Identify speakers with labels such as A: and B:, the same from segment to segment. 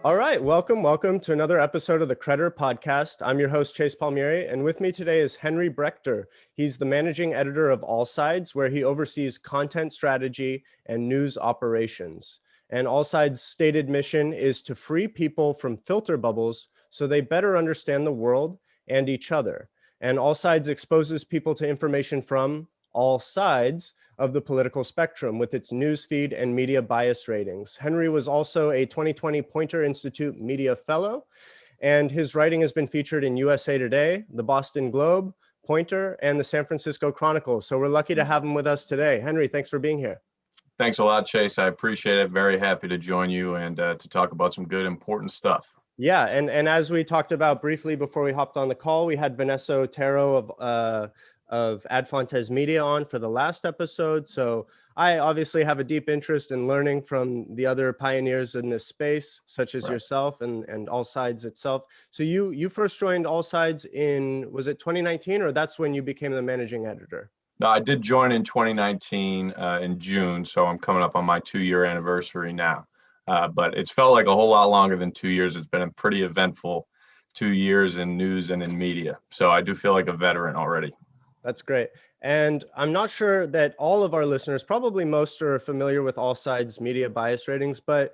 A: All right, welcome to another episode of the Credder Podcast. I'm your host, Chase Palmieri, and with me today is Henry Brechter. He's the managing editor of AllSides, where he oversees content strategy and news operations. And AllSides' stated mission is to free people from filter bubbles so they better understand the world and each other. And AllSides exposes people to information from all sides of the political spectrum with its newsfeed and media bias ratings. Henry was also a 2020 Poynter Institute Media Fellow, and his writing has been featured in USA Today, the Boston Globe, Poynter, and the San Francisco Chronicle. So we're lucky to have him with us today. Henry, thanks for being here.
B: Thanks a lot, Chase. I appreciate it. Very happy to join you and to talk about some good, important stuff.
A: Yeah, and as we talked about briefly before we hopped on the call, we had Vanessa Otero of AllSides Media on for the last episode. So I obviously have a deep interest in learning from the other pioneers in this space, such as yourself and AllSides itself. So you first joined AllSides in, was it 2019, or that's when you became the managing editor?
B: No, I did join in 2019 in June, so I'm coming up on my 2-year anniversary now. But it's felt like a whole lot longer than 2 years. It's been a pretty eventful 2 years in news and in media. So I do feel like a veteran already.
A: That's great. And I'm not sure that all of our listeners, probably most, are familiar with AllSides Media Bias Ratings, but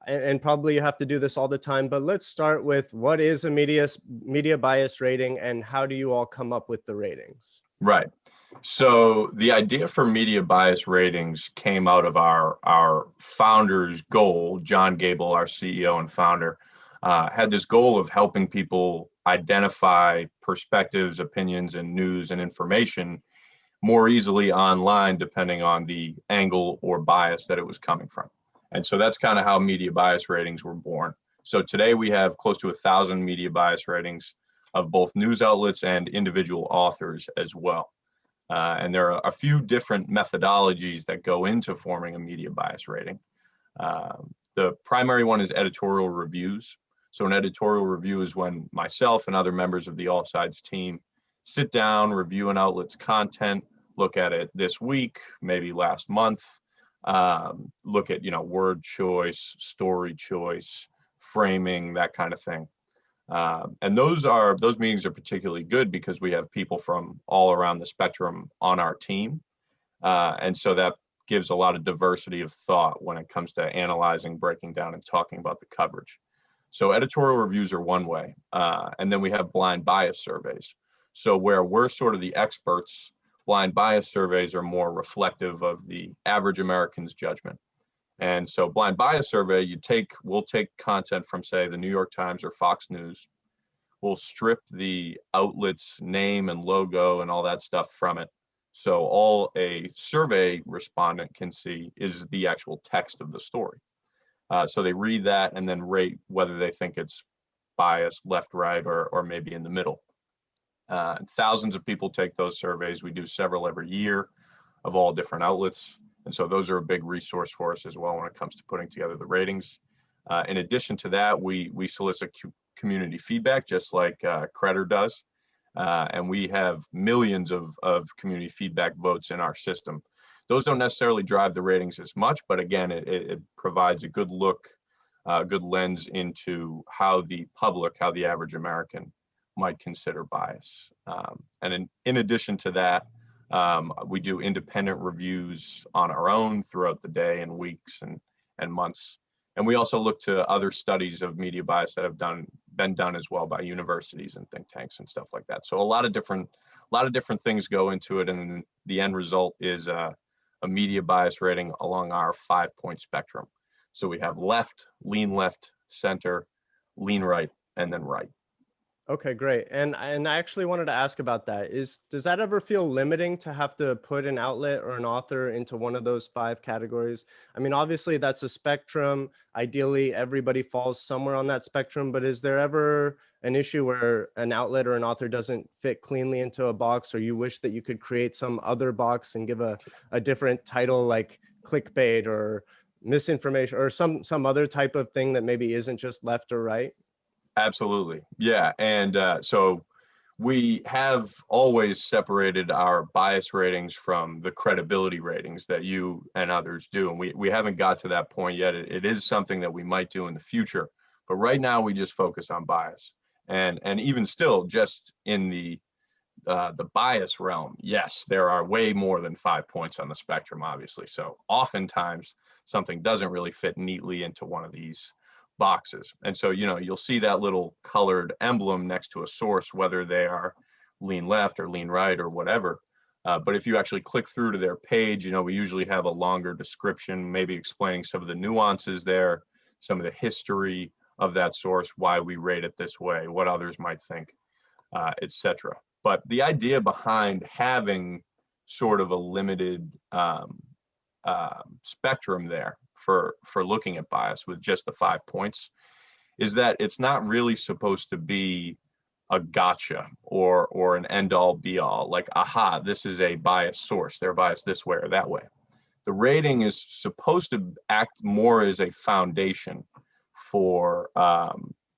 A: and probably you have to do this all the time, but let's start with what is a media bias rating and how do you all come up with the ratings?
B: Right. So the idea for media bias ratings came out of our founder's goal. John Gable, our CEO and founder, had this goal of helping people identify perspectives, opinions, and news and information more easily online, depending on the angle or bias that it was coming from. And so that's kind of how media bias ratings were born. So today we have close to 1,000 media bias ratings of both news outlets and individual authors as well. And there are a few different methodologies that go into forming a media bias rating. The primary one is editorial reviews. So an editorial review is when myself and other members of the AllSides team sit down, review an outlet's content, look at it this week, maybe last month, look at, word choice, story choice, framing, that kind of thing. And those meetings are particularly good because we have people from all around the spectrum on our team. And so that gives a lot of diversity of thought when it comes to analyzing, breaking down, and talking about the coverage. So editorial reviews are one way. And then we have blind bias surveys. So where we're sort of the experts, blind bias surveys are more reflective of the average American's judgment. And so blind bias survey, we'll take content from, say, the New York Times or Fox News. We'll strip the outlet's name and logo and all that stuff from it. So all a survey respondent can see is the actual text of the story. So they read that and then rate whether they think it's biased, left, right, or maybe in the middle. Thousands of people take those surveys. We do several every year of all different outlets. And so those are a big resource for us as well when it comes to putting together the ratings. In addition to that, we solicit community feedback, just like Credder does. And we have millions of community feedback votes in our system. Those don't necessarily drive the ratings as much, but again, it provides a good look, good lens into how the public, how the average American might consider bias. And in addition to that, we do independent reviews on our own throughout the day and weeks and months. And we also look to other studies of media bias that have been done as well by universities and think tanks and stuff like that. So a lot of different things go into it, and the end result is a media bias rating along our 5-point spectrum. So we have left, center, lean right, and then right.
A: Okay, great. And I actually wanted to ask about that. Does that ever feel limiting to have to put an outlet or an author into one of those 5 categories? I mean, obviously that's a spectrum. Ideally, everybody falls somewhere on that spectrum, but is there ever an issue where an outlet or an author doesn't fit cleanly into a box, or you wish that you could create some other box and give a different title like clickbait or misinformation or some other type of thing that maybe isn't just left or right?
B: Absolutely. Yeah. And so we have always separated our bias ratings from the credibility ratings that you and others do. And we haven't got to that point yet. It is something that we might do in the future, But right now we just focus on bias. And even still, just in the bias realm, yes, there are way more than 5 points on the spectrum, obviously. So oftentimes something doesn't really fit neatly into one of these boxes. And so, you'll see that little colored emblem next to a source, whether they are lean left or lean right or whatever. But if you actually click through to their page, we usually have a longer description, maybe explaining some of the nuances there, some of the history of that source, why we rate it this way, what others might think, etc. But the idea behind having sort of a limited spectrum there for looking at bias with just the 5 points is that it's not really supposed to be a gotcha or an end all be all, like, aha, this is a biased source, they're biased this way or that way. The rating is supposed to act more as a foundation for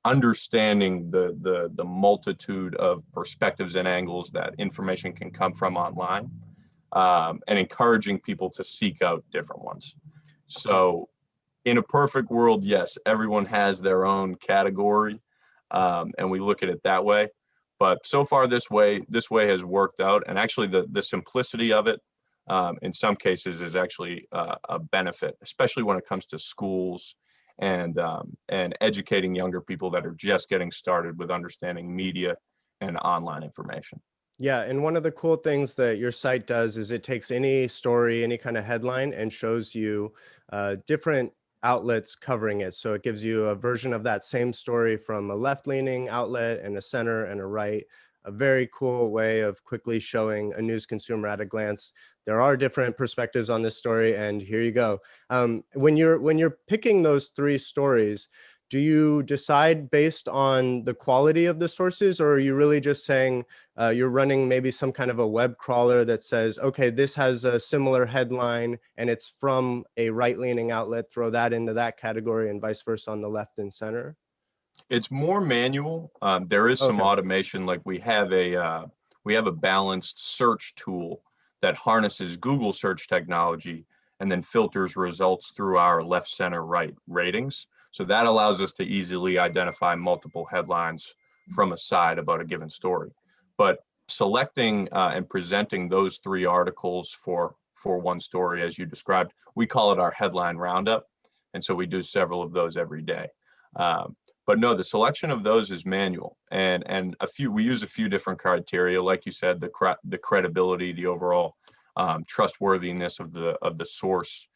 B: understanding the multitude of perspectives and angles that information can come from online, and encouraging people to seek out different ones. So in a perfect world, yes, everyone has their own category, and we look at it that way. But so far, this way has worked out. And actually, the simplicity of it, in some cases, is actually a benefit, especially when it comes to schools and educating younger people that are just getting started with understanding media and online information.
A: Yeah, and one of the cool things that your site does is it takes any story, any kind of headline, and shows you different outlets covering it. So it gives you a version of that same story from a left-leaning outlet and a center and a right. A very cool way of quickly showing a news consumer at a glance. There are different perspectives on this story, and here you go. When you're picking those three stories, do you decide based on the quality of the sources, or are you really just saying you're running maybe some kind of a web crawler that says, okay, this has a similar headline and it's from a right-leaning outlet, throw that into that category, and vice versa on the left and center?
B: It's more manual. There is some
A: Okay.
B: automation, like we have a balanced search tool that harnesses Google search technology and then filters results through our left, center, right ratings. So that allows us to easily identify multiple headlines from a side about a given story. But selecting and presenting those three articles for one story, as you described, we call it our headline roundup. And so we do several of those every day. But no, the selection of those is manual, and we use a few different criteria, like you said, the credibility, the overall trustworthiness of the source.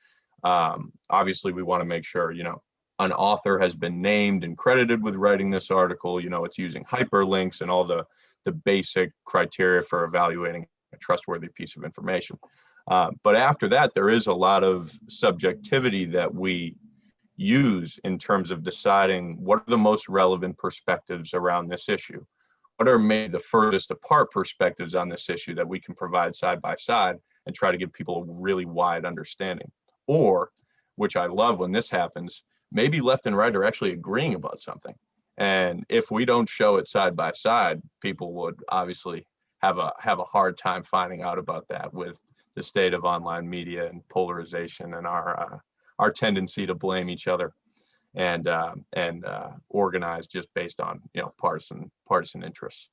B: Obviously, we want to make sure an author has been named and credited with writing this article. It's using hyperlinks and all the basic criteria for evaluating a trustworthy piece of information. But after that, there is a lot of subjectivity that we use in terms of deciding what are the most relevant perspectives around this issue. What are maybe the furthest apart perspectives on this issue that we can provide side by side and try to give people a really wide understanding. Or, which I love when this happens, maybe left and right are actually agreeing about something. And if we don't show it side by side, people would obviously have a hard time finding out about that with the state of online media and polarization and our tendency to blame each other and organize just based on partisan interests.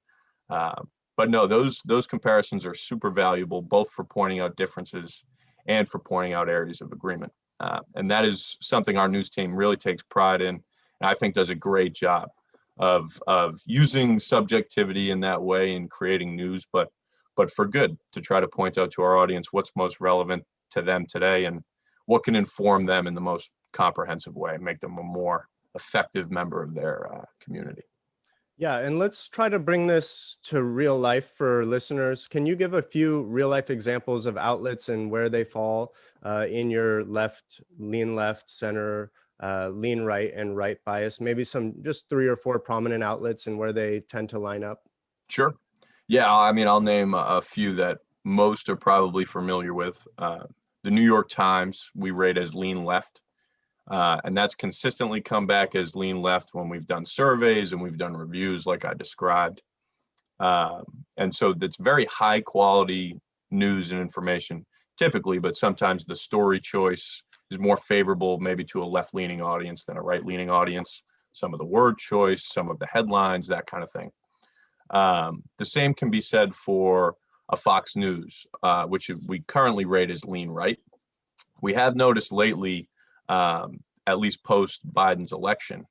B: But no, those comparisons are super valuable, both for pointing out differences and for pointing out areas of agreement. And that is something our news team really takes pride in, and I think does a great job of using subjectivity in that way and creating news, but for good, to try to point out to our audience what's most relevant to them today and what can inform them in the most comprehensive way and make them a more effective member of their community.
A: Yeah, and let's try to bring this to real life for listeners. Can you give a few real life examples of outlets and where they fall in your lean left, center, lean right, and right bias? Maybe some just 3 or 4 prominent outlets and where they tend to line up.
B: Sure. Yeah, I mean, I'll name a few that most are probably familiar with. The New York Times, we rate as lean left. And that's consistently come back as lean left when we've done surveys and we've done reviews like I described. And so that's very high quality news and information typically, but sometimes the story choice is more favorable maybe to a left-leaning audience than a right-leaning audience. some of the word choice, some of the headlines, that kind of thing. The same can be said for a Fox News, which we currently rate as lean right. We have noticed lately, at least post Biden's election,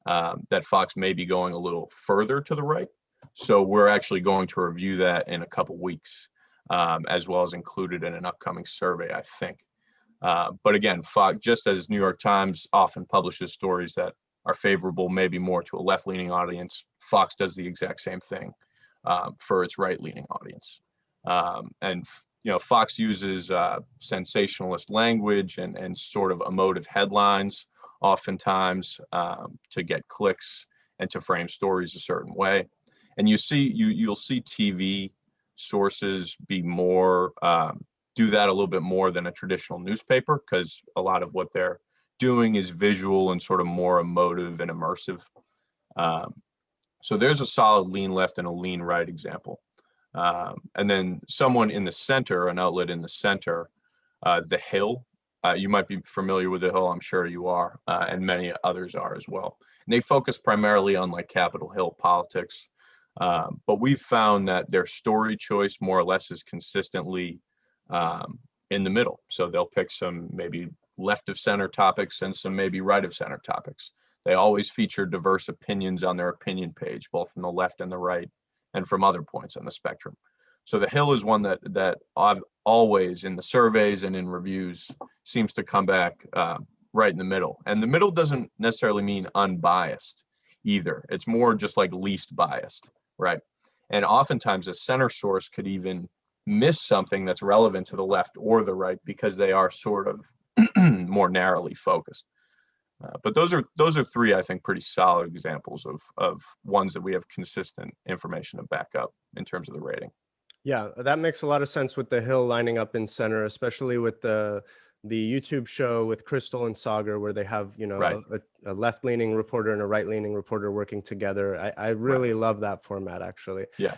B: that Fox may be going a little further to the right. So we're actually going to review that in a couple weeks, as well as included in an upcoming survey, I think. But again, Fox, just as New York Times often publishes stories that are favorable maybe more to a left-leaning audience, Fox does the exact same thing for its right-leaning audience. And Fox uses sensationalist language and sort of emotive headlines oftentimes to get clicks and to frame stories a certain way. And you'll see TV sources be more do that a little bit more than a traditional newspaper, because a lot of what they're doing is visual and sort of more emotive and immersive. So there's a solid lean left and a lean right example. And then someone in the center, an outlet in the center, The Hill. You might be familiar with The Hill, I'm sure you are, and many others are as well. And they focus primarily on like Capitol Hill politics. But we've found that their story choice more or less is consistently in the middle. So they'll pick some maybe left of center topics and some maybe right of center topics. They always feature diverse opinions on their opinion page, both from the left and the right, and from other points on the spectrum. So The Hill is one that I've always, in the surveys and in reviews, seems to come back right in the middle. And the middle doesn't necessarily mean unbiased either. It's more just like least biased, right? And oftentimes a center source could even miss something that's relevant to the left or the right because they are sort of more narrowly focused. But those are three, I think, pretty solid examples of ones that we have consistent information to back up in terms of the rating.
A: Yeah, that makes a lot of sense with The Hill lining up in center, especially with the YouTube show with Crystal and Sagar, where they have,
B: Right.
A: a left-leaning reporter and a right-leaning reporter working together. I really love that format, actually.
B: Yeah.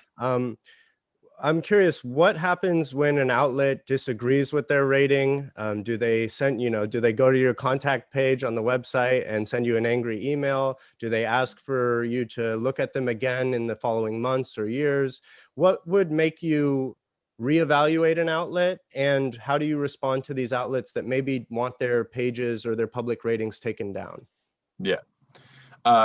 A: I'm curious, what happens when an outlet disagrees with their rating? Do they go to your contact page on the website and send you an angry email? Do they ask for you to look at them again in the following months or years? What would make you reevaluate an outlet, and how do you respond to these outlets that maybe want their pages or their public ratings taken down?
B: Yeah.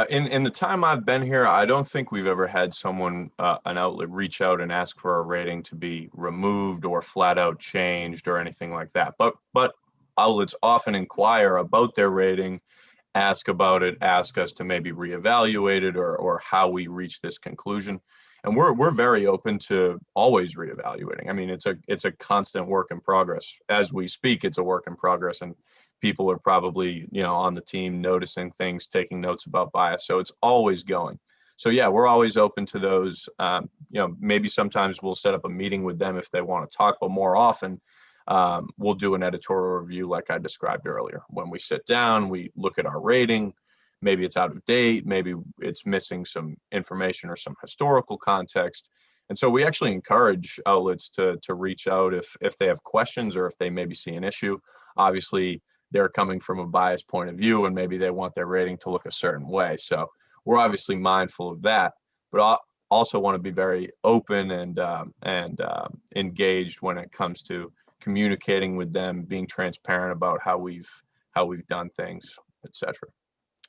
B: In the time I've been here, I don't think we've ever had someone, an outlet, reach out and ask for a rating to be removed or flat out changed or anything like that. But outlets often inquire about their rating, ask about it, ask us to maybe reevaluate it or how we reach this conclusion. And we're very open to always reevaluating. I mean, it's a constant work in progress. As we speak, it's a work in progress, and people are probably, on the team noticing things, taking notes about bias. So it's always going. So yeah, we're always open to those. Maybe sometimes we'll set up a meeting with them if they want to talk, but more often we'll do an editorial review like I described earlier. When we sit down, we look at our rating. Maybe it's out of date, maybe it's missing some information or some historical context. And so we actually encourage outlets to reach out if they have questions or if they maybe see an issue. Obviously, they're coming from a biased point of view and maybe they want their rating to look a certain way. So we're obviously mindful of that, but I also want to be very open and engaged when it comes to communicating with them, being transparent about how we've done things, etc.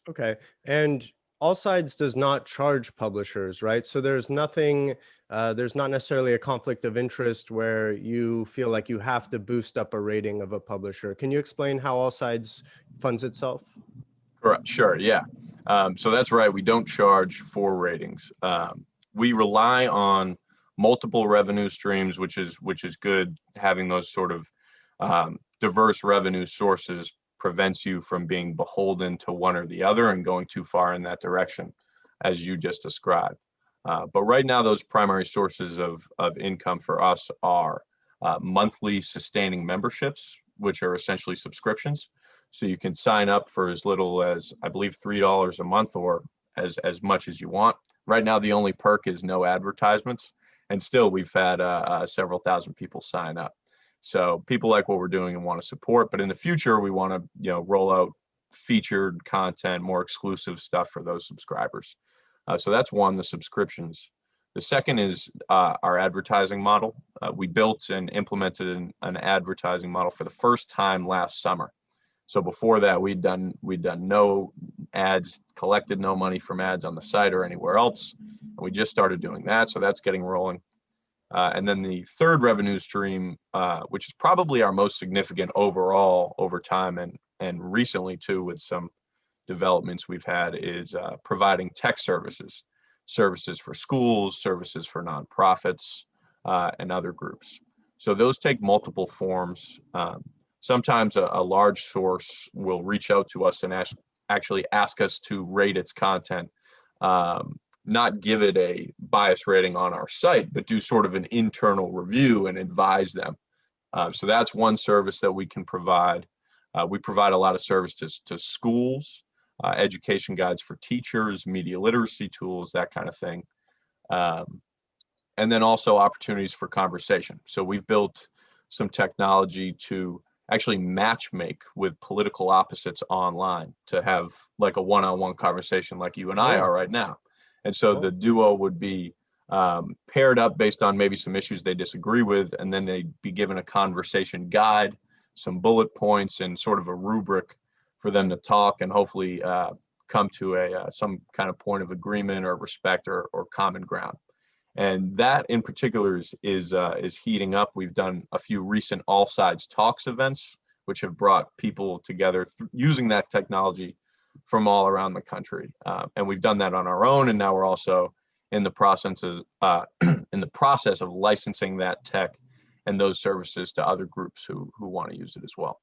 A: Okay. And AllSides does not charge publishers, right? So there's nothing, there's not necessarily a conflict of interest where you feel like you have to boost up a rating of a publisher. Can you explain how AllSides funds itself?
B: Correct. Sure. Yeah. So that's right. We don't charge for ratings. We rely on multiple revenue streams, which is good. Having those sort of diverse revenue sources prevents you from being beholden to one or the other and going too far in that direction, as you just described. But right now, those primary sources of income for us are monthly sustaining memberships, which are essentially subscriptions. So you can sign up for as little as, I believe, $3 a month or as much as you want. Right now, the only perk is no advertisements. And still, we've had several thousand people sign up. So people like what we're doing and want to support. But in the future, we want to roll out featured content, more exclusive stuff for those subscribers. So that's one, the subscriptions. The second is our advertising model. We built and implemented an advertising model for the first time last summer. So before that, we'd done no ads, collected no money from ads on the site or anywhere else. And we just started doing that. So that's getting rolling. And then the third revenue stream, which is probably our most significant overall over time and recently too, with some developments we've had, is providing tech services for schools, services for nonprofits, and other groups. So those take multiple forms. Sometimes a large source will reach out to us and actually ask us to rate its content, not give it a bias rating on our site, but do sort of an internal review and advise them. So that's one service that we can provide. We provide a lot of services to schools, education guides for teachers, media literacy tools, that kind of thing. And then also opportunities for conversation. So we've built some technology to actually match make with political opposites online to have like a one-on-one conversation like you and I are right now. And so the duo would be paired up based on maybe some issues they disagree with, and then they'd be given a conversation guide, some bullet points, and sort of a rubric for them to talk and hopefully come to some kind of point of agreement or respect or common ground. And that in particular is heating up. We've done a few recent AllSides Talks events, which have brought people together using that technology from all around the country. And we've done that on our own, and now we're also in the process of licensing that tech and those services to other groups who want to use it as well.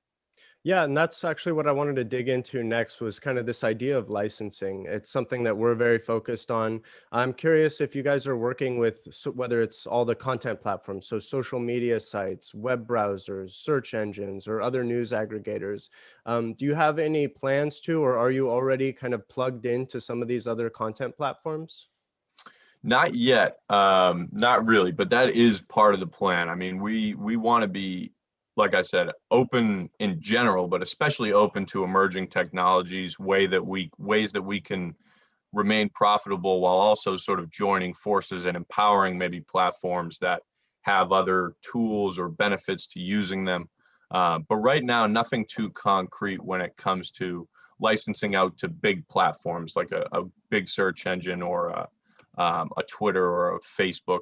A: Yeah, and that's actually what I wanted to dig into next, was kind of this idea of licensing. It's something that we're very focused on. I'm curious if you guys are working with, whether it's all the content platforms, so social media sites, web browsers, search engines, or other news aggregators. Do you have any plans to, or are you already kind of plugged into some of these other content platforms?
B: Not yet, not really, but that is part of the plan. I mean, we want to be, like I said, open in general, but especially open to emerging technologies, ways that we can remain profitable while also sort of joining forces and empowering maybe platforms that have other tools or benefits to using them. But right now, nothing too concrete when it comes to licensing out to big platforms like a big search engine or a Twitter or a Facebook.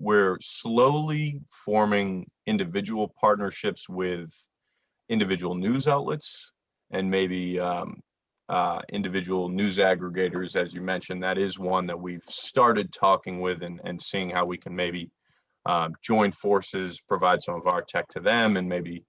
B: We're slowly forming individual partnerships with individual news outlets and maybe individual news aggregators, as you mentioned. That is one that we've started talking with and seeing how we can maybe join forces, provide some of our tech to them, and maybe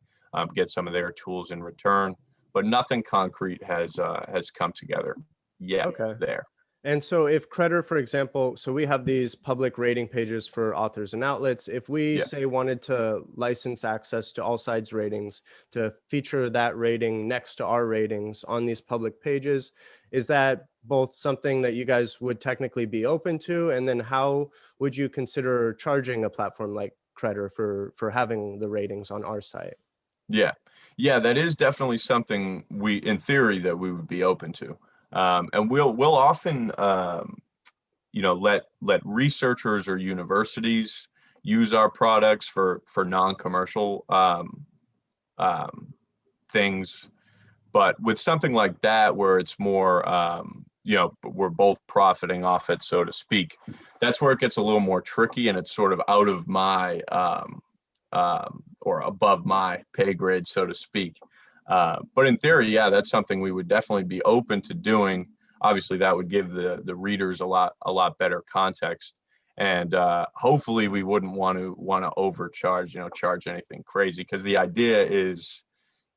B: get some of their tools in return. But nothing concrete has come together yet there.
A: And so if Credder, for example, so we have these public rating pages for authors and outlets. If we say wanted to license access to AllSides ratings to feature that rating next to our ratings on these public pages, is that both something that you guys would technically be open to? And then how would you consider charging a platform like Credder for having the ratings on our site?
B: Yeah, that is definitely something in theory, that we would be open to. And we'll often, let researchers or universities use our products for non-commercial things. But with something like that, where it's more, we're both profiting off it, so to speak, that's where it gets a little more tricky, and it's sort of out of my or above my pay grade, so to speak. But in theory, that's something we would definitely be open to doing. Obviously, that would give the readers a lot better context, and hopefully, we wouldn't want to overcharge, charge anything crazy, because the idea is,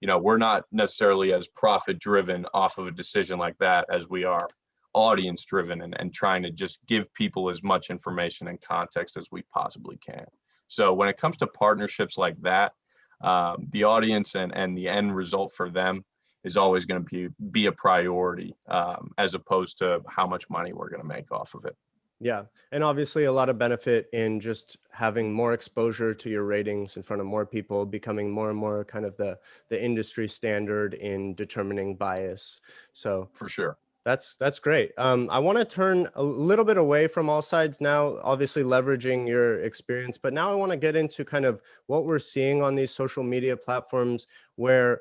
B: we're not necessarily as profit driven off of a decision like that as we are audience driven and trying to just give people as much information and context as we possibly can. So when it comes to partnerships like that, the audience and the end result for them is always going to be a priority, as opposed to how much money we're going to make off of it.
A: Yeah. And obviously a lot of benefit in just having more exposure to your ratings in front of more people, becoming more and more kind of the industry standard in determining bias. So
B: For sure.
A: that's great. I want to turn a little bit away from all sides now, obviously leveraging your experience, but now I want to get into kind of what we're seeing on these social media platforms where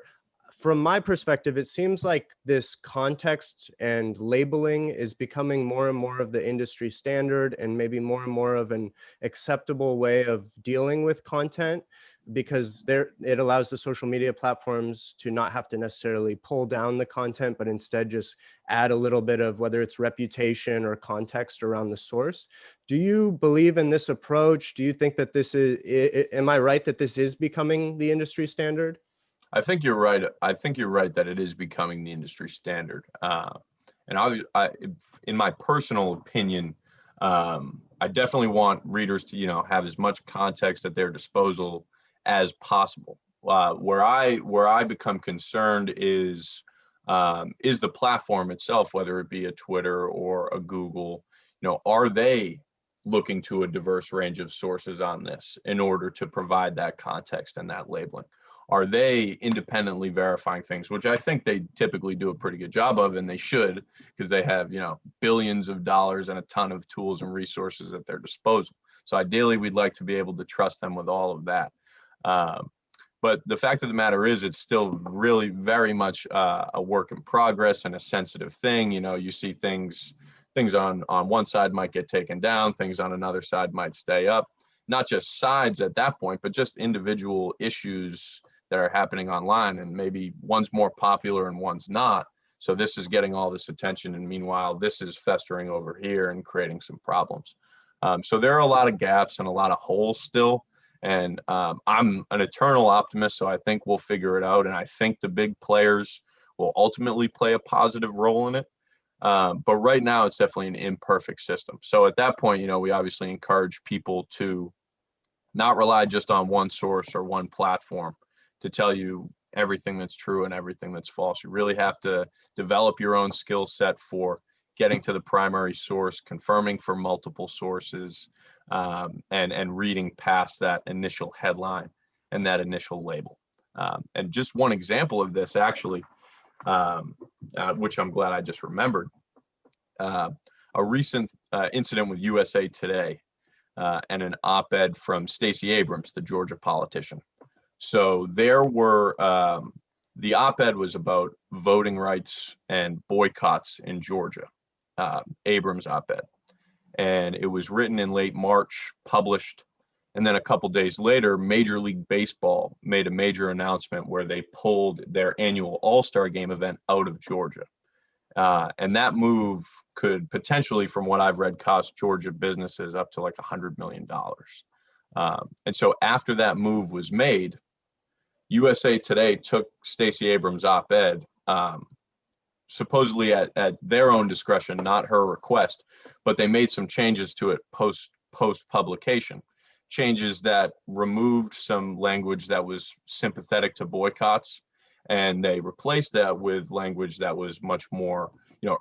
A: from my perspective, it seems like this context and labeling is becoming more and more of the industry standard and maybe more and more of an acceptable way of dealing with content because it allows the social media platforms to not have to necessarily pull down the content, but instead just add a little bit of whether it's reputation or context around the source. Do you believe in this approach? Do you think that this is, am I right that this is becoming the industry standard?
B: I think you're right. I think you're right that it is becoming the industry standard. And in my personal opinion, I definitely want readers to, have as much context at their disposal as possible. Where I become concerned is the platform itself, whether it be a Twitter or a Google. Are they looking to a diverse range of sources on this in order to provide that context and that labeling? Are they independently verifying things, which I think they typically do a pretty good job of, and they should, because they have, billions of dollars and a ton of tools and resources at their disposal. So ideally, we'd like to be able to trust them with all of that. But the fact of the matter is, it's still really very much a work in progress and a sensitive thing. You see things on one side might get taken down, things on another side might stay up. Not just sides at that point, but just individual issues that are happening online, and maybe one's more popular and one's not. So this is getting all this attention, and meanwhile, this is festering over here and creating some problems. So there are a lot of gaps and a lot of holes still. And I'm an eternal optimist, so I think we'll figure it out. And I think the big players will ultimately play a positive role in it. But right now, it's definitely an imperfect system. So at that point, we obviously encourage people to not rely just on one source or one platform to tell you everything that's true and everything that's false. You really have to develop your own skill set for getting to the primary source, confirming for multiple sources, and reading past that initial headline and that initial label. And just one example of this, actually, which I'm glad I just remembered, a recent incident with USA Today and an op-ed from Stacey Abrams, the Georgia politician. So there were, the op-ed was about voting rights and boycotts in Georgia, Abrams op-ed. And it was written in late March, published, and then a couple days later, Major League Baseball made a major announcement where they pulled their annual All-Star Game event out of Georgia. And that move could potentially, from what I've read, cost Georgia businesses up to like $100 million. And so after that move was made, USA Today took Stacey Abrams' op-ed, supposedly at their own discretion, not her request, but they made some changes to it post publication. Changes that removed some language that was sympathetic to boycotts, and they replaced that with language that was much more,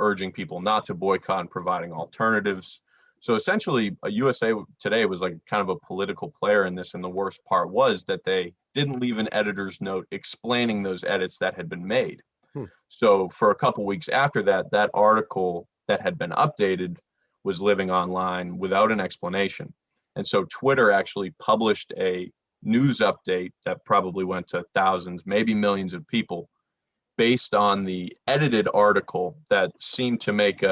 B: urging people not to boycott and providing alternatives. So essentially, USA Today was like kind of a political player in this, and the worst part was that they didn't leave an editor's note explaining those edits that had been made. So for a couple weeks after that, that article that had been updated was living online without an explanation. And so Twitter actually published a news update that probably went to thousands, maybe millions of people, based on the edited article that seemed to make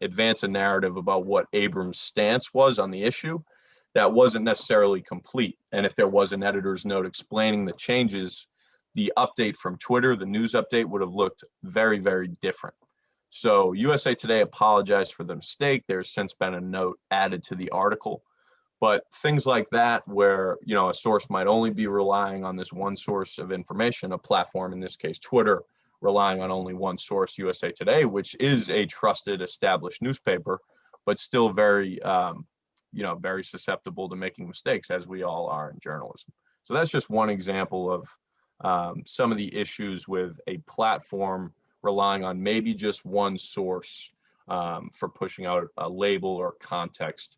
B: advance a narrative about what Abrams' stance was on the issue that wasn't necessarily complete. And if there was an editor's note explaining the changes, the update from Twitter, the news update, would have looked very, very different. So USA Today apologized for the mistake. There's since been a note added to the article. But things like that, where a source might only be relying on this one source of information, a platform, in this case Twitter, relying on only one source, USA Today, which is a trusted, established newspaper, but still very, very susceptible to making mistakes, as we all are in journalism. So that's just one example of some of the issues with a platform relying on maybe just one source for pushing out a label or context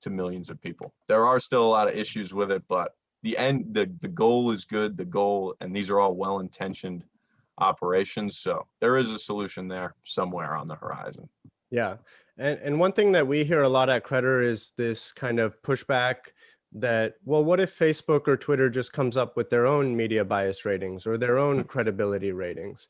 B: to millions of people. There are still a lot of issues with it, but the goal is good. The goal, and these are all well-intentioned operations. So there is a solution there somewhere on the horizon.
A: Yeah. And one thing that we hear a lot at Credder is this kind of pushback that, well, what if Facebook or Twitter just comes up with their own media bias ratings or their own credibility ratings?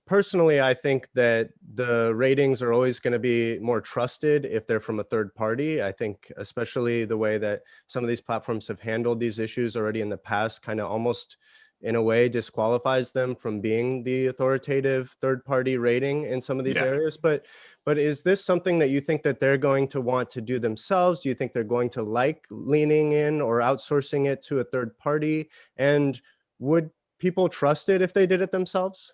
A: Personally, I think that the ratings are always going to be more trusted if they're from a third party. I think especially the way that some of these platforms have handled these issues already in the past kind of almost in a way disqualifies them from being the authoritative third party rating in some of these areas. But is this something that you think that they're going to want to do themselves? Do you think they're going to like leaning in or outsourcing it to a third party? And would people trust it if they did it themselves?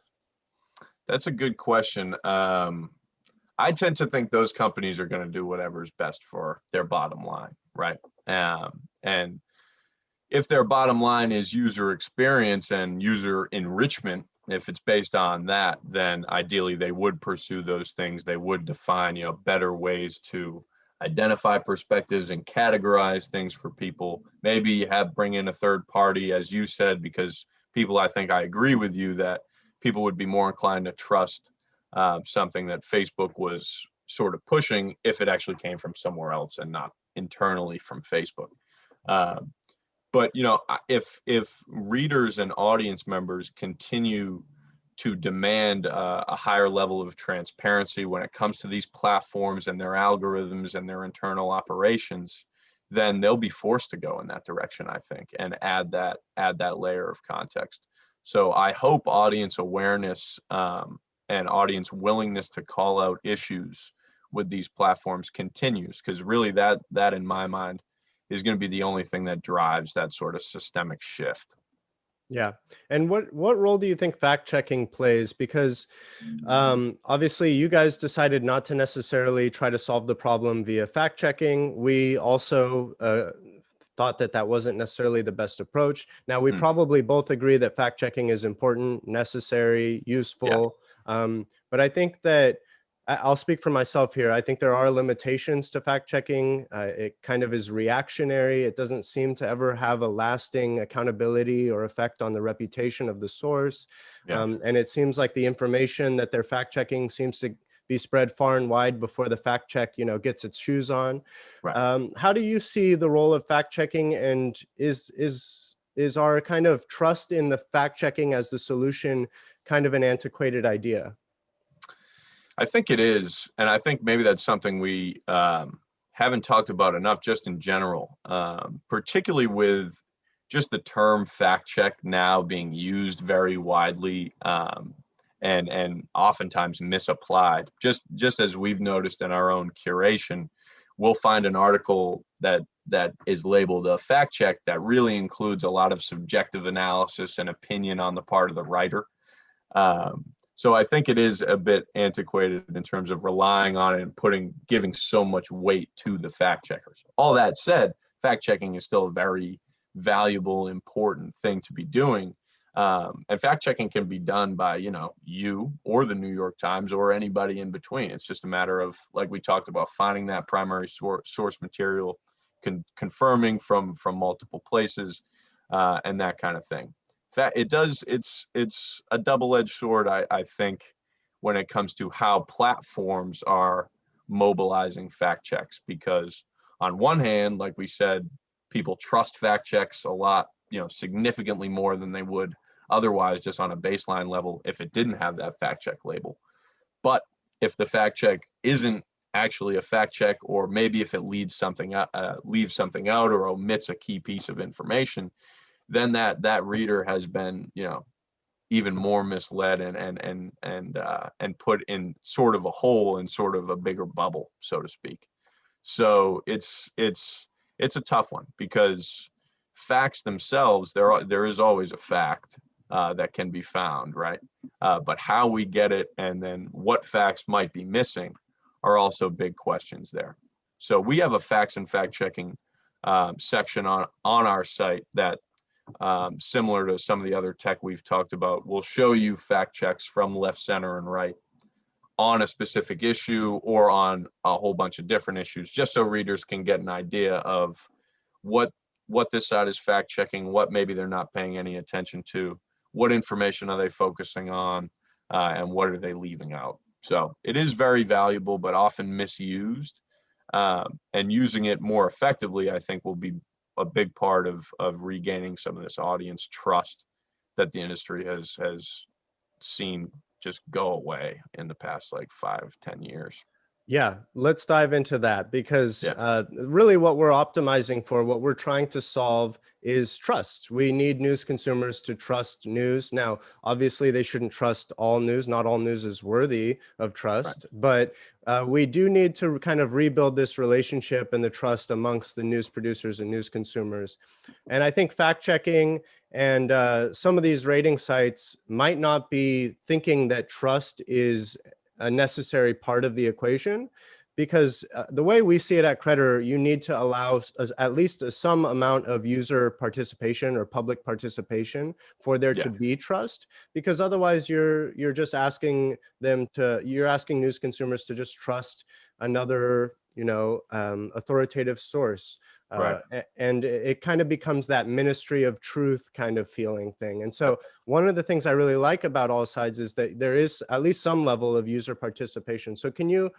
B: That's a good question. I tend to think those companies are going to do whatever is best for their bottom line, right? And if their bottom line is user experience and user enrichment, if it's based on that, then ideally they would pursue those things. They would define, better ways to identify perspectives and categorize things for people. Maybe bring in a third party, as you said, because I agree with you that people would be more inclined to trust something that Facebook was sort of pushing if it actually came from somewhere else and not internally from Facebook. But if readers and audience members continue to demand a higher level of transparency when it comes to these platforms and their algorithms and their internal operations, then they'll be forced to go in that direction, I think, and add that layer of context. So I hope audience awareness and audience willingness to call out issues with these platforms continues, because really that in my mind is going to be the only thing that drives that sort of systemic shift.
A: Yeah. And what role do you think fact checking plays? Because obviously you guys decided not to necessarily try to solve the problem via fact checking. We also thought that wasn't necessarily the best approach. Now, we probably both agree that fact checking is important, necessary, useful. Yeah. But I think that I'll speak for myself here. I think there are limitations to fact checking. It kind of is reactionary. It doesn't seem to ever have a lasting accountability or effect on the reputation of the source. Yeah. And it seems like the information that they're fact checking seems to be spread far and wide before the fact check, gets its shoes on. Right. How do you see the role of fact checking, and is our kind of trust in the fact checking as the solution kind of an antiquated idea?
B: I think it is, and I think maybe that's something we haven't talked about enough just in general, particularly with just the term fact check now being used very widely and oftentimes misapplied. Just as we've noticed in our own curation, we'll find an article that is labeled a fact check that really includes a lot of subjective analysis and opinion on the part of the writer. So I think it is a bit antiquated in terms of relying on it and giving so much weight to the fact checkers. All that said, fact checking is still a very valuable, important thing to be doing. And fact checking can be done by, you or the New York Times or anybody in between. It's just a matter of, like we talked about, finding that primary source material, confirming from multiple places, and that kind of thing. It's a double-edged sword, I think, when it comes to how platforms are mobilizing fact checks, because on one hand, like we said, people trust fact checks a lot, significantly more than they would otherwise just on a baseline level if it didn't have that fact check label. But if the fact check isn't actually a fact check, or maybe if it leaves something out or omits a key piece of information, then that reader has been, even more misled and put in sort of a hole in sort of a bigger bubble, so to speak. So it's a tough one, because facts themselves, there is always a fact that can be found, right? But how we get it and then what facts might be missing are also big questions there. So we have a facts and fact checking section on our site that, similar to some of the other tech we've talked about, will show you fact checks from left, center, and right on a specific issue or on a whole bunch of different issues, just so readers can get an idea of what this site is fact checking, what maybe they're not paying any attention to, what information are they focusing on, and what are they leaving out. So it is very valuable, but often misused. And using it more effectively, I think, will be a big part of regaining some of this audience trust that the industry has seen just go away in the past like 5-10 years.
A: Yeah, let's dive into that because
B: Yeah.
A: really what we're optimizing for, what we're trying to solve is trust. We need news consumers to trust news. Now, obviously, they shouldn't trust all news. Not all news is worthy of trust, but we do need to kind of rebuild this relationship and the trust amongst the news producers and news consumers. And I think fact checking and some of these rating sites might not be thinking that trust is a necessary part of the equation, because the way we see it at Credder, you need to allow at least some amount of user participation or public participation for there to be trust, because otherwise you're just asking you're asking news consumers to just trust another, authoritative source. And it kind of becomes that ministry of truth kind of feeling thing. And so one of the things I really like about AllSides is that there is at least some level of user participation. So can you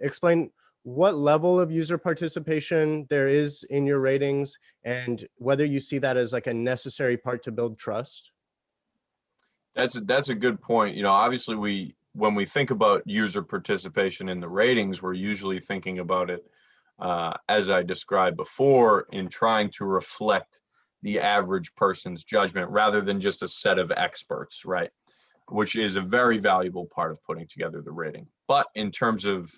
A: explain what level of user participation there is in your ratings and whether you see that as like a necessary part to build trust?
B: That's a good point. Obviously when we think about user participation in the ratings, we're usually thinking about it, as I described before, in trying to reflect the average person's judgment rather than just a set of experts, right? Which is a very valuable part of putting together the rating. But in terms of,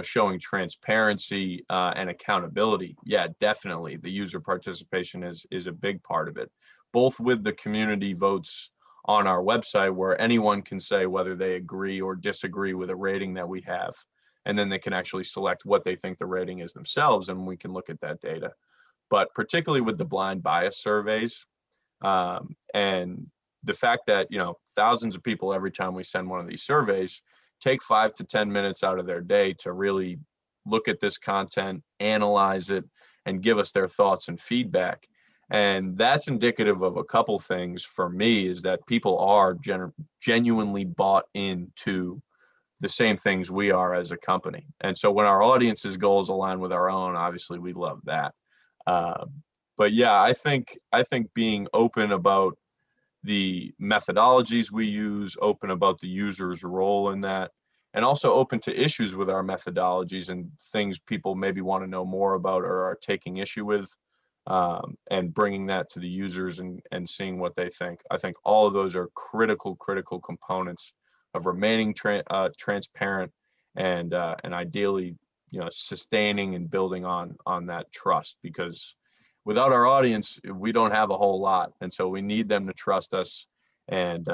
B: showing transparency and accountability, yeah, definitely the user participation is a big part of it, both with the community votes on our website where anyone can say whether they agree or disagree with a rating that we have. And then they can actually select what they think the rating is themselves, and we can look at that data. But particularly with the blind bias surveys, and the fact that, thousands of people every time we send one of these surveys take 5 to 10 minutes out of their day to really look at this content, analyze it, and give us their thoughts and feedback. And that's indicative of a couple things for me, is that people are genuinely bought into the same things we are as a company. And so when our audience's goals align with our own, obviously we love that. But yeah, I think being open about the methodologies we use, open about the user's role in that, and also open to issues with our methodologies and things people maybe want to know more about or are taking issue with, and bringing that to the users and seeing what they think. I think all of those are critical components of remaining transparent and ideally, sustaining and building on that trust, because without our audience, we don't have a whole lot. And so we need them to trust us. And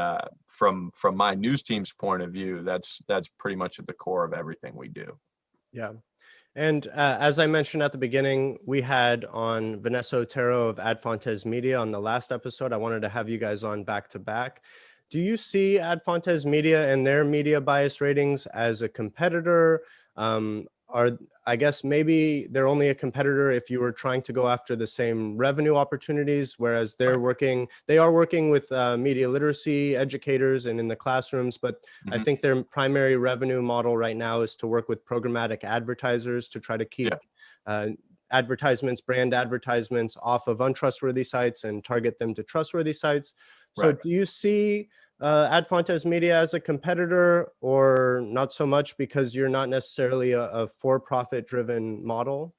B: from my news team's point of view, that's pretty much at the core of everything we do.
A: Yeah. And as I mentioned at the beginning, we had on Vanessa Otero of AllSides Media on the last episode. I wanted to have you guys on back to back. Do you see AllSides Media and their media bias ratings as a competitor? I guess maybe they're only a competitor if you were trying to go after the same revenue opportunities, whereas they are working with media literacy educators and in the classrooms. But I think their primary revenue model right now is to work with programmatic advertisers to try to keep brand advertisements off of untrustworthy sites and target them to trustworthy sites. So do you see AllSides Media as a competitor, or not so much because you're not necessarily a for-profit driven model?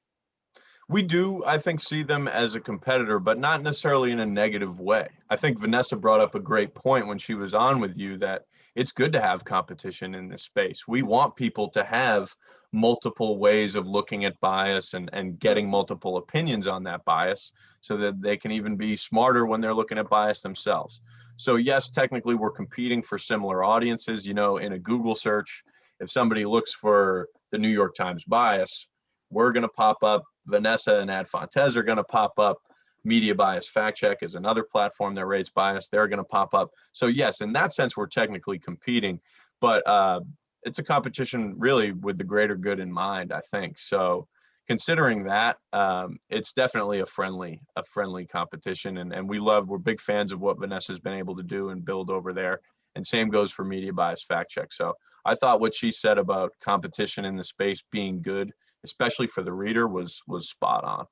B: We do, I think, see them as a competitor, but not necessarily in a negative way. I think Vanessa brought up a great point when she was on with you, that it's good to have competition in this space. We want people to have multiple ways of looking at bias and getting multiple opinions on that bias, so that they can even be smarter when they're looking at bias themselves. So yes, technically we're competing for similar audiences. In a Google search, if somebody looks for the New York Times bias, we're going to pop up. Vanessa and AllSides are going to pop up. Media Bias Fact Check is another platform that rates bias. They're going to pop up. So yes, in that sense, we're technically competing. But it's a competition really with the greater good in mind, I think. So considering that, it's definitely a friendly competition, and we're big fans of what Vanessa's been able to do and build over there. And same goes for Media Bias Fact Check. So I thought what she said about competition in the space being good, especially for the reader, was spot on.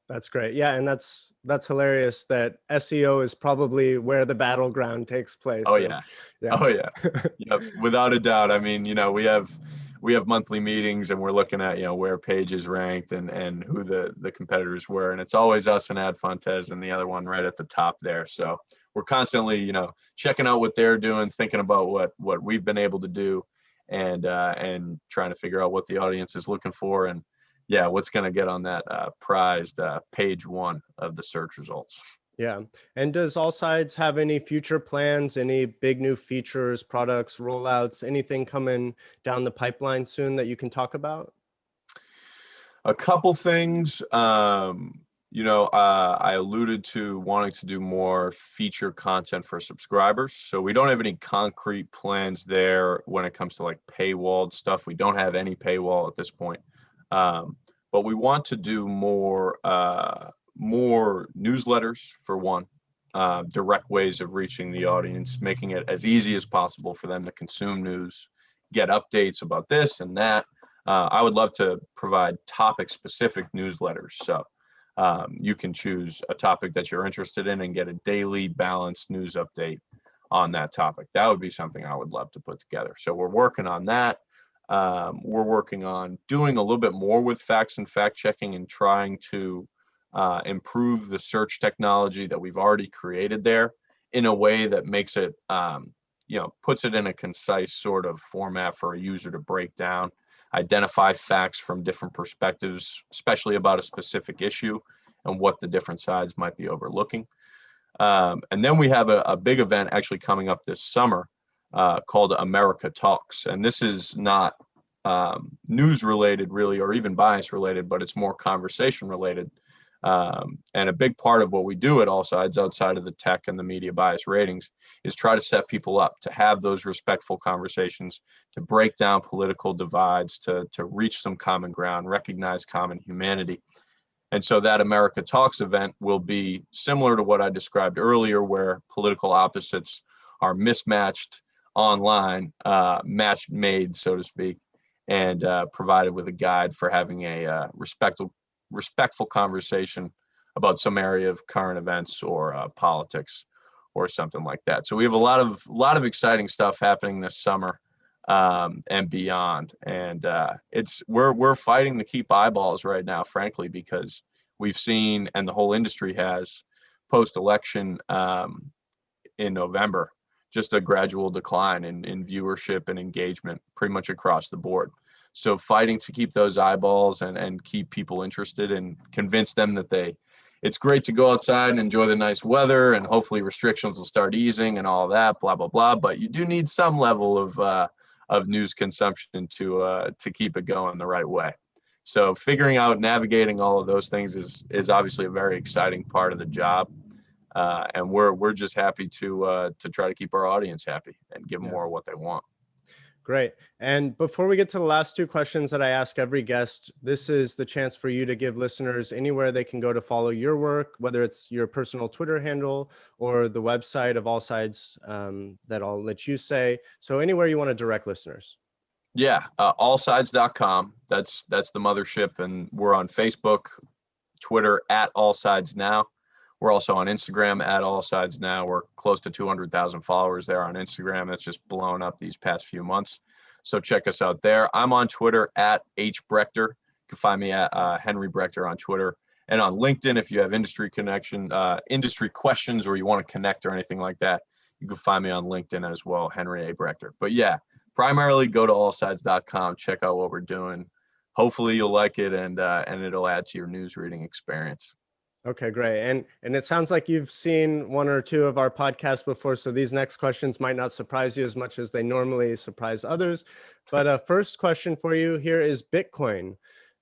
A: That's great. Yeah, and that's hilarious that SEO is probably where the battleground takes place.
B: Oh
A: So,
B: yeah.
A: yeah.
B: Oh yeah. Yep. Without a doubt. I mean, we have monthly meetings and we're looking at, where pages ranked and who the competitors were. And it's always us and Ad Fontes and the other one right at the top there. So we're constantly, checking out what they're doing, thinking about what we've been able to do, and trying to figure out what the audience is looking for, and yeah, what's going to get on that prized page one of the search results.
A: Yeah. And does AllSides have any future plans, any big new features, products, rollouts, anything coming down the pipeline soon that you can talk about?
B: A couple things. I alluded to wanting to do more feature content for subscribers. So we don't have any concrete plans there when it comes to like paywalled stuff. We don't have any paywall at this point. But we want to do more newsletters for one, direct ways of reaching the audience, making it as easy as possible for them to consume news, get updates about this and that. I would love to provide topic-specific newsletters. So you can choose a topic that you're interested in and get a daily balanced news update on that topic. That would be something I would love to put together. So we're working on that. We're working on doing a little bit more with facts and fact checking and trying to improve the search technology that we've already created there in a way that makes it, puts it in a concise sort of format for a user to break down, identify facts from different perspectives, especially about a specific issue and what the different sides might be overlooking. And then we have a big event actually coming up this summer called America Talks. And this is not news related really, or even bias related, but it's more conversation related. And a big part of what we do at AllSides outside of the tech and the media bias ratings is try to set people up to have those respectful conversations, to break down political divides, to reach some common ground, recognize common humanity. And so that America Talks event will be similar to what I described earlier, where political opposites are mismatched online, match made, so to speak, and provided with a guide for having a respectful conversation about some area of current events or politics or something like that. So we have a lot of exciting stuff happening this summer and beyond. And we're fighting to keep eyeballs right now, frankly, because we've seen, and the whole industry has, post-election in November, just a gradual decline in viewership and engagement pretty much across the board. So fighting to keep those eyeballs and keep people interested and convince them that it's great to go outside and enjoy the nice weather, and hopefully restrictions will start easing and all that, blah, blah, blah. But you do need some level of news consumption to keep it going the right way. So figuring out, navigating all of those things is obviously a very exciting part of the job. And we're just happy to try to keep our audience happy and give them more of what they want.
A: Great. And before we get to the last two questions that I ask every guest, this is the chance for you to give listeners anywhere they can go to follow your work, whether it's your personal Twitter handle or the website of AllSides that I'll let you say. So anywhere you want to direct listeners.
B: Yeah, allsides.com. That's the mothership, and we're on Facebook, Twitter at AllSides Now. We're also on Instagram at AllSides Now. We're close to 200,000 followers there on Instagram. That's just blown up these past few months. So check us out there. I'm on Twitter at HBrechter. You can find me at Henry Brechter on Twitter. And on LinkedIn, if you have industry questions, or you want to connect or anything like that, you can find me on LinkedIn as well, Henry A. Brechter. But yeah, primarily go to allsides.com, check out what we're doing. Hopefully you'll like it, and it'll add to your news reading experience.
A: Okay, great. And it sounds like you've seen one or two of our podcasts before, so these next questions might not surprise you as much as they normally surprise others. But first question for you here is Bitcoin.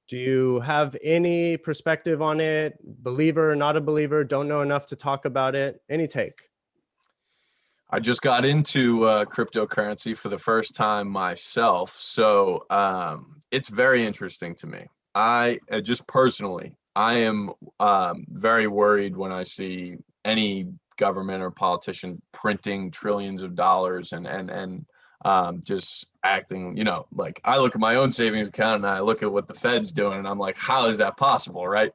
A: Do you have any perspective on it? Believer, not a believer, don't know enough to talk about it? Any take?
B: I just got into cryptocurrency for the first time myself, so it's very interesting to me. I just personally, I am very worried when I see any government or politician printing trillions of dollars and just acting, like I look at my own savings account and I look at what the Fed's doing, and I'm like, how is that possible, right?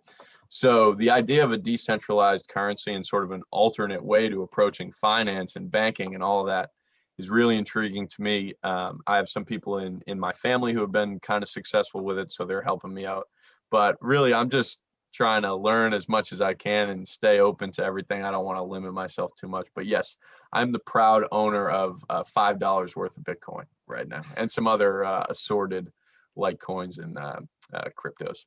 B: So the idea of a decentralized currency and sort of an alternate way to approaching finance and banking and all of that is really intriguing to me. I have some people in my family who have been kind of successful with it, so they're helping me out. But really, I'm just trying to learn as much as I can and stay open to everything. I don't want to limit myself too much. But yes, I'm the proud owner of $5 worth of Bitcoin right now and some other assorted Litecoins and cryptos.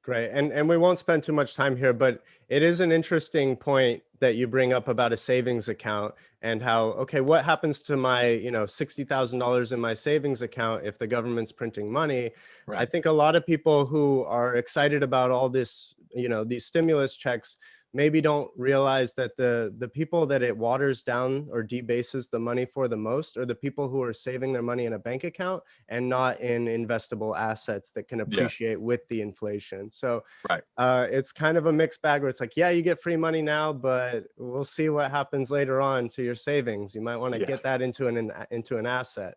A: Great. And we won't spend too much time here, but it is an interesting point that you bring up about a savings account and how, okay, what happens to my, $60,000 in my savings account if the government's printing money?
B: Right.
A: I think a lot of people who are excited about all this, these stimulus checks maybe don't realize that the people that it waters down or debases the money for the most are the people who are saving their money in a bank account and not in investable assets that can appreciate with the inflation. So
B: Right.
A: it's kind of a mixed bag where it's like, yeah, you get free money now, but we'll see what happens later on to your savings. You might want to get that into an asset.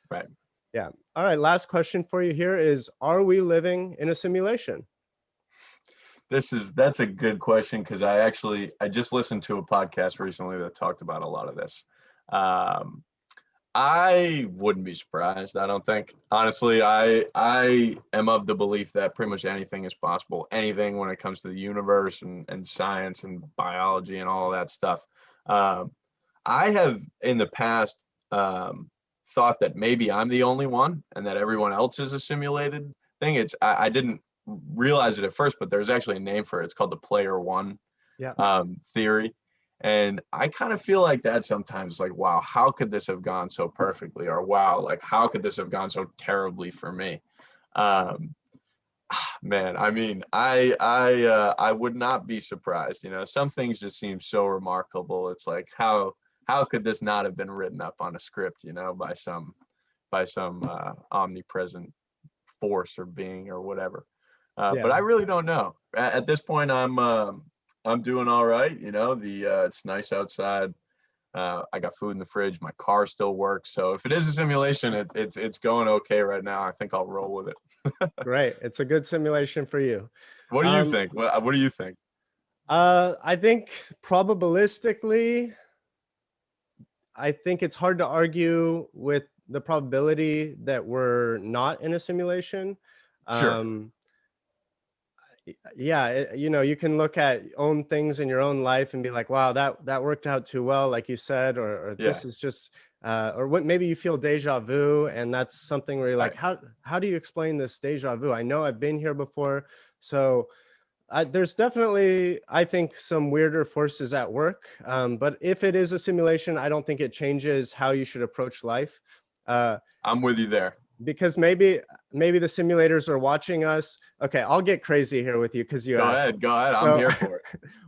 B: Right.
A: Yeah. All right. Last question for you here is, are we living in a simulation?
B: That's a good question, because I just listened to a podcast recently that talked about a lot of this. I wouldn't be surprised. I don't think, honestly, I am of the belief that pretty much anything is possible. Anything when it comes to the universe and science and biology and all of that stuff. I have in the past thought that maybe I'm the only one and that everyone else is a simulated thing. I didn't realize it at first, but there's actually a name for it. It's called the player one theory. And I kind of feel like that sometimes, like, wow, how could this have gone so perfectly? Or wow, like, how could this have gone so terribly for me? Man, I mean, I would not be surprised. Some things just seem so remarkable. It's like, how could this not have been written up on a script, by some omnipresent force or being or whatever. But I really don't know. At this point, I'm doing all right. It's nice outside. I got food in the fridge. My car still works. So if it is a simulation, it's going okay right now. I think I'll roll with it.
A: Great. It's a good simulation for you.
B: What do you think? What do you think?
A: I think probabilistically, I think it's hard to argue with the probability that we're not in a simulation.
B: Sure.
A: Yeah, you can look at own things in your own life and be like, wow, that worked out too well, like you said, or this is just or what, maybe you feel deja vu, and that's something where you're like, how do you explain this deja vu? I know I've been here before. So there's definitely, I think, some weirder forces at work. But if it is a simulation, I don't think it changes how you should approach life.
B: I'm with you there.
A: Because maybe the simulators are watching us. Okay, I'll get crazy here with you because you asked.
B: Go ahead. I'm here for it.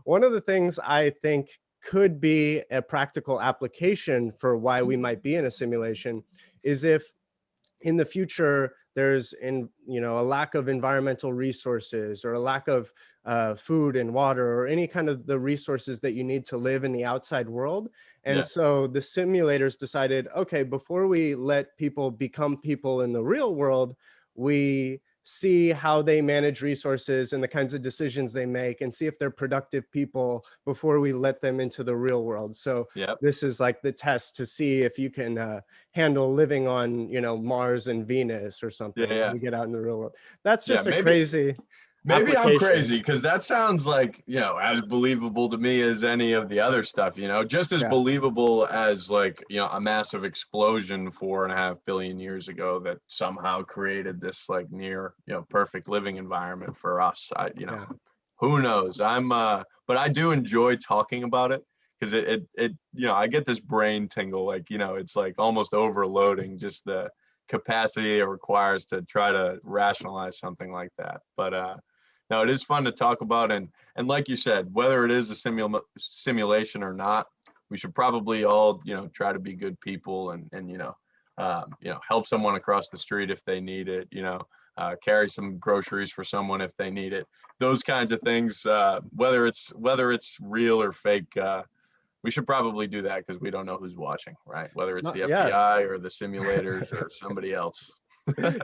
A: One of the things I think could be a practical application for why we might be in a simulation is if in the future there's a lack of environmental resources or a lack of food and water or any kind of the resources that you need to live in the outside world. And so the simulators decided, okay, before we let people become people in the real world, we see how they manage resources and the kinds of decisions they make and see if they're productive people before we let them into the real world. So this is like the test to see if you can handle living on, Mars and Venus or something when you get out in the real world. That's just crazy.
B: Maybe I'm crazy, because that sounds like, as believable to me as any of the other stuff, just as believable as like, a massive explosion 4.5 billion years ago that somehow created this like near, perfect living environment for us. Who knows? But I do enjoy talking about it, because it I get this brain tingle, like, it's like almost overloading just the capacity it requires to try to rationalize something like that. But no, it is fun to talk about, and like you said, whether it is a simulation or not, we should probably all, try to be good people and help someone across the street if they need it, carry some groceries for someone if they need it. Those kinds of things, whether it's real or fake, we should probably do that because we don't know who's watching, right? Whether it's the
A: Yeah.
B: FBI or the simulators or somebody else.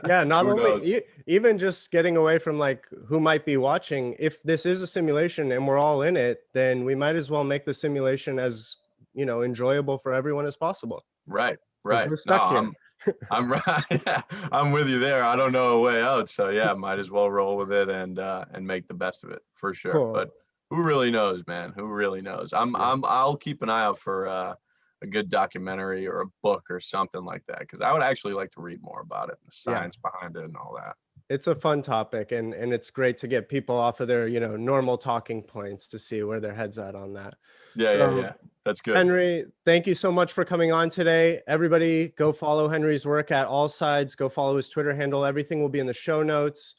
A: Yeah, not
B: Who
A: only
B: knows?
A: even just getting away from like who might be watching. If this is a simulation and we're all in it, then we might as well make the simulation as enjoyable for everyone as possible.
B: Right.
A: Because we're stuck here.
B: I'm right. Yeah, I'm with you there. I don't know a way out, so yeah, might as well roll with it and make the best of it for sure.
A: Cool.
B: But who really knows, man? Who really knows?
A: Yeah.
B: I'll keep an eye out for a good documentary or a book or something like that because I would actually like to read more about it, the science behind it, and all that.
A: It's a fun topic, and it's great to get people off of their normal talking points to see where their head's at on that.
B: Yeah. That's good.
A: Henry, thank you so much for coming on today. Everybody go follow Henry's work at AllSides. Go follow his Twitter handle. Everything will be in the show notes.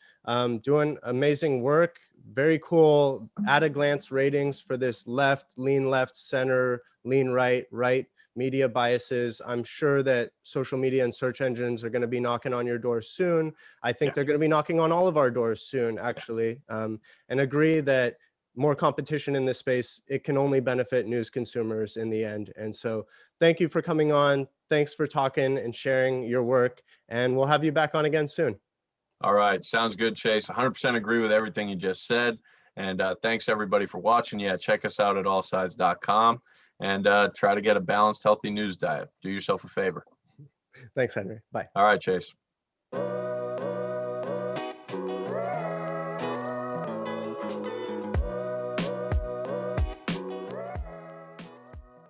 A: Doing amazing work. Very cool at-a-glance ratings for this lean left, center, lean right media biases. I'm sure that social media and search engines are going to be knocking on your door soon. I think they're going to be knocking on all of our doors soon, actually, and agree that more competition in this space, it can only benefit news consumers in the end. And so thank you for coming on. Thanks for talking and sharing your work. And we'll have you back on again soon.
B: All right. Sounds good, Chase. 100% agree with everything you just said. And thanks, everybody, for watching. Yeah, check us out at allsides.com and try to get a balanced, healthy news diet. Do yourself a favor.
A: Thanks, Henry. Bye.
B: All right, Chase.